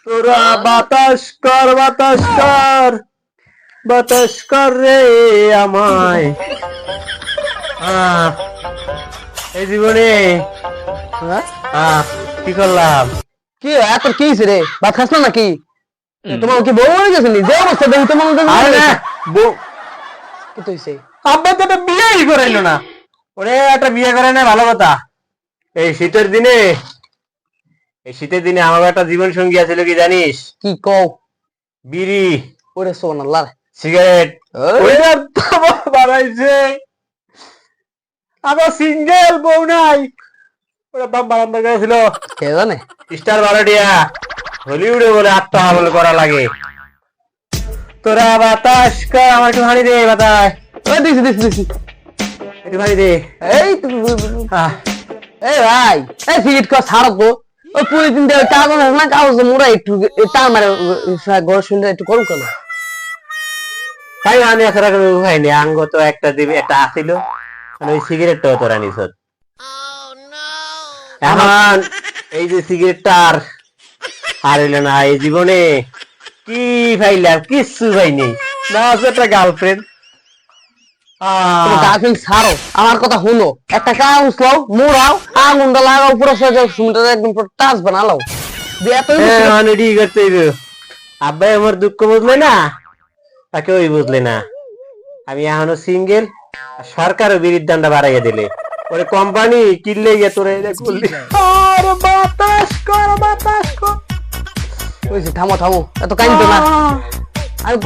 তোরা বাতাস কর বাতাস কর বাতাস কর রে আমায়। এই জীবনে কি করলাম? কি এত কি হইছে রে? ভাত খাস না নাকি? তোমার কি বউ হয়ে গেছে নি? যে অবস্থা দেখি তোমার মধ্যে আরে না, কি তো হইছে? আব্বা তো একটা বিয়েই করাইলো না। ওরে একটা বিয়ে করে না, ভালো কথা। এই শীতের দিনে আমার একটা জীবন সঙ্গী আছিল, কি জানিস? কি কও? বিড়ি, ওরে সুবহানাল্লাহ। সিগারেট ওইটার দাম বাড়াইছে। আমার সিঙ্গেল বউ নাই, ওটা দাম বাড়ানো গেছিল কে জানে? স্টার ভাড়াটিয়া হলিউডে বলে আত্মহাবল করা লাগে। তোরা বাতাস কর, আমার একটু হানি দে বাতাস। ওই দিছি। একটু হানি দে। এই এই ভাই, এই সিগারেট কর ছাড়ো গো। ওই পুরি দিন দিয়ে কাগজ আছে না, কাগজ মোড়া একটু টান মারে ঘর শুনলে একটু করুন কেন? তাই আমি আসলে হয়নি, আঙ্গ তো একটা দিবি, একটা আসিল, ওই সিগারেটটাও তোরা নিছ। এখন এই যে সিগারেটটা আর এলো না এই জীবনে, কি পাইলাম? কিচ্ছু পাইনি, না আছে একটা গার্লফ্রেন্ড। গার্লফ্রেন্ড ছাড়ো, আমার কথা শুনো। একটা কাগজ লাও, মোড়াও, আঙুনটা লাগাও, পুরো সুন্দর একদম পুরো টাচ বানালাও। ঠিক করতে আব্বাই আমার দুঃখ বুঝলে না, তাকে ওই বুঝলে না। আমি এখনো সিঙ্গেল, সরকারও বিড়ির দামটা বাড়াইয়া দিলে, ওরে কোম্পানি কিনলে গিয়ে তোরা এটা করলি। আর বাতাস কর বাতাস কর। থামো এত কাইন্দ না। আমি